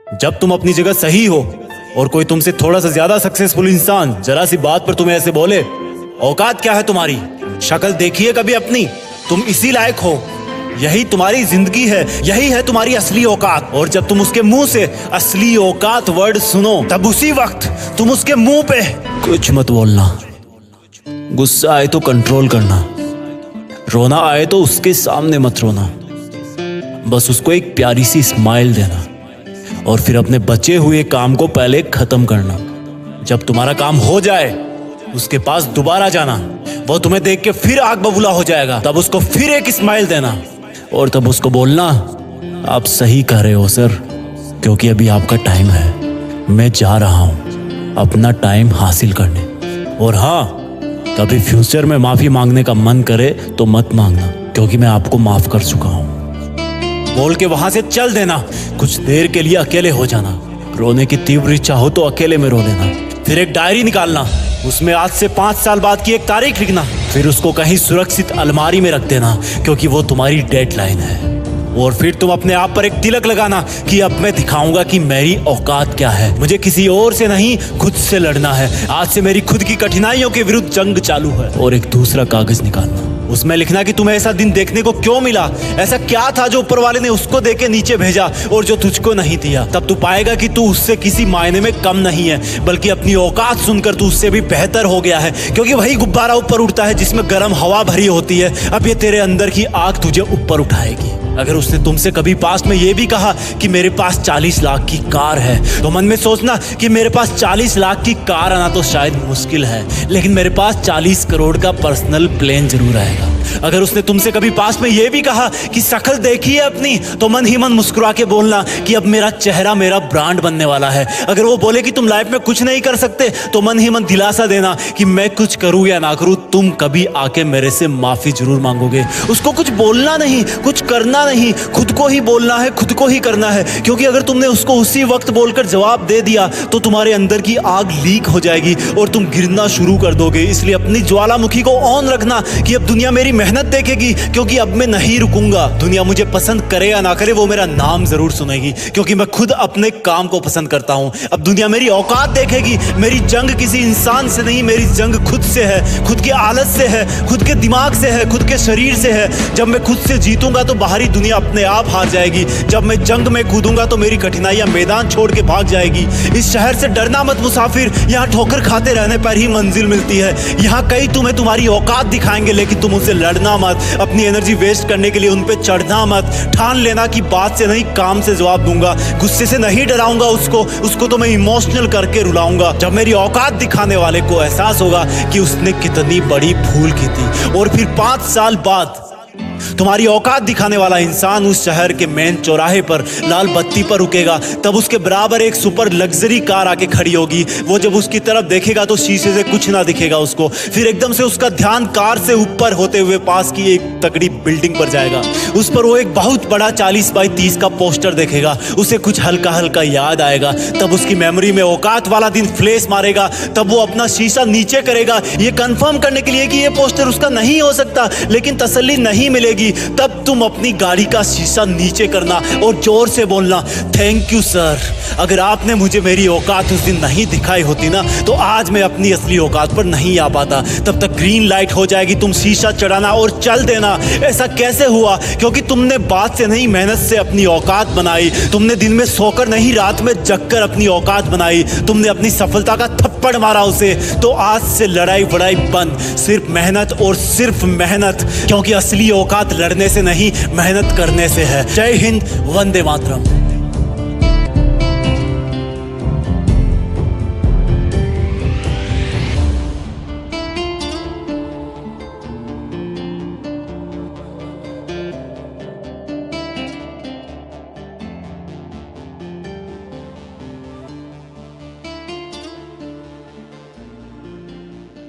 जब तुम अपनी जगह सही हो और कोई तुमसे थोड़ा सा ज्यादा सक्सेसफुल इंसान जरा सी बात पर तुम्हें ऐसे बोले, औकात क्या है तुम्हारी, शक्ल देखिए कभी अपनी, तुम इसी लायक हो, यही तुम्हारी जिंदगी है, यही है तुम्हारी असली औकात। और जब तुम उसके मुंह से असली औकात वर्ड सुनो, तब उसी वक्त तुम उसके मुंह पे कुछ मत बोलना। गुस्सा आए तो कंट्रोल करना, रोना आए तो उसके सामने मत रोना, बस उसको एक प्यारी सी स्माइल देना और फिर अपने बचे हुए काम को पहले खत्म करना। जब तुम्हारा काम हो जाए उसके पास दोबारा जाना, वो तुम्हें देख के फिर आग बबूला हो जाएगा, तब उसको फिर एक स्माइल देना और तब उसको बोलना, आप सही कह रहे हो सर, क्योंकि अभी आपका टाइम है, मैं जा रहा हूं अपना टाइम हासिल करने। और हाँ, कभी फ्यूचर में माफी मांगने का मन करे तो मत मांगना, क्योंकि मैं आपको माफ कर चुका हूं। बोल के वहां से चल देना, कुछ देर के लिए अकेले हो जाना, रोने की तीव्र इच्छा हो तो अकेले में रो लेना, फिर एक डायरी निकालना, उसमें आज से 5 साल बाद की एक तारीख लिखना, फिर उसको कहीं सुरक्षित अलमारी में रख देना, क्योंकि वो तुम्हारी डेडलाइन है। और फिर तुम अपने आप पर एक तिलक लगाना कि अब मैं दिखाऊंगा कि मेरी औकात क्या है, मुझे किसी और से नहीं खुद से लड़ना है, आज से मेरी खुद की कठिनाइयों के विरुद्ध जंग चालू है। और एक दूसरा कागज निकालना, उसमें लिखना कि तुम्हें ऐसा दिन देखने को क्यों मिला, ऐसा क्या था जो ऊपर वाले ने उसको देके नीचे भेजा और जो तुझको नहीं दिया। तब तू पाएगा कि तू उससे किसी मायने में कम नहीं है, बल्कि अपनी औकात सुनकर तू उससे भी बेहतर हो गया है, क्योंकि वही गुब्बारा ऊपर उड़ता है जिसमें गर्म हवा भरी होती है। अब ये तेरे अंदर की आग तुझे ऊपर उठाएगी। अगर उसने तुमसे कभी पास में ये भी कहा कि मेरे पास 40 लाख की कार है, तो मन में सोचना कि मेरे पास 40 लाख की कार आना तो शायद मुश्किल है, लेकिन मेरे पास 40 करोड़ का पर्सनल प्लेन जरूर आएगा। अगर उसने तुमसे कभी पास में ये भी कहा कि शक्ल देखिए अपनी, तो मन ही मन मुस्कुरा के बोलना कि अब मेरा चेहरा मेरा ब्रांड बनने वाला है। अगर वो बोले कि तुम लाइफ में कुछ नहीं कर सकते, तो मन ही मन दिलासा देना कि मैं कुछ करूं या ना करूं, तुम कभी आके मेरे से माफी जरूर मांगोगे। उसको कुछ बोलना नहीं, कुछ करना नहीं, खुद को ही बोलना है, खुद को ही करना है, क्योंकि अगर तुमने उसको उसी वक्त बोलकर जवाब दे दिया तो तुम्हारे अंदर की आग लीक हो जाएगी और तुम गिरना शुरू कर दोगे। इसलिए अपनी ज्वालामुखी को ऑन रखना कि अब दुनिया मेरी मेहनत देखेगी, क्योंकि अब मैं नहीं रुकूंगा। दुनिया मुझे पसंद करे या ना करे, वो मेरा नाम जरूर सुनेगी, क्योंकि मैं खुद अपने काम को पसंद करता हूं। अब दुनिया मेरी औकात देखेगी, मेरी जंग किसी इंसान से नहीं, मेरी जंग खुद से है, खुद की आदत से है, खुद के दिमाग से है, खुद के शरीर से है। जब मैं खुद से जीतूंगा तो बाहरी दुनिया अपने आप हार जाएगी। जब मैं जंग में कूदूंगा तो मेरी कठिनाइयां मैदान छोड़ के भाग जाएगी। इस शहर से डरना मत मुसाफिर, यहाँ ठोकर खाते रहने पर ही मंजिल मिलती है। यहाँ कई तुम्हें तुम्हारी औकात दिखाएंगे, लेकिन तुम उनसे लड़ना मत, अपनी एनर्जी वेस्ट करने के लिए उन पे चढ़ना मत। ठान लेना कि बात से नहीं काम से जवाब दूंगा, गुस्से से नहीं डराऊंगा उसको तो मैं इमोशनल करके रुलाऊंगा। जब मेरी औकात दिखाने वाले को एहसास होगा कि उसने कितनी बड़ी भूल की थी, और फिर 5 साल बाद तुम्हारी औकात दिखाने वाला इंसान उस शहर के मेन चौराहे पर लाल बत्ती पर रुकेगा, तब उसके बराबर एक सुपर लग्जरी कार आके खड़ी होगी। वो जब उसकी तरफ देखेगा तो शीशे से कुछ ना दिखेगा उसको, फिर एकदम से उसका ध्यान कार से ऊपर होते हुए पास की एक तगड़ी बिल्डिंग पर जाएगा। उस पर वो एक बहुत बड़ा 40 बाई 30 का पोस्टर देखेगा, उसे कुछ हल्का हल्का याद आएगा। तब उसकी मेमोरी में औकात वाला दिन फ्लैश मारेगा। तब वो अपना शीशा नीचे करेगा, ये कंफर्म करने के लिए कि ये पोस्टर उसका नहीं हो सकता, लेकिन तसल्ली नहीं मिलेगी। तब तुम अपनी गाड़ी का शीशा नीचे करना और जोर से बोलना, थैंक यू सर, अगर आपने मुझे मेरी औकात उस दिन नहीं दिखाई होती ना, तो आज मैं अपनी असली औकात पर नहीं आ पाता। तब तक ग्रीन लाइट हो जाएगी, तुम शीशा चढ़ाना और चल देना। ऐसा कैसे हुआ? क्योंकि तुमने बात से नहीं मेहनत से अपनी औकात बनाई। तुमने दिन में सोकर नहीं रात में जगकर अपनी औकात बनाई। तुमने अपनी सफलता का थप्पड़ मारा उसे। तो आज से लड़ाई वड़ाई बंद, सिर्फ मेहनत और सिर्फ मेहनत, क्योंकि असली औकात लड़ने से नहीं मेहनत करने से है। जय हिंद, वंदे मातरम।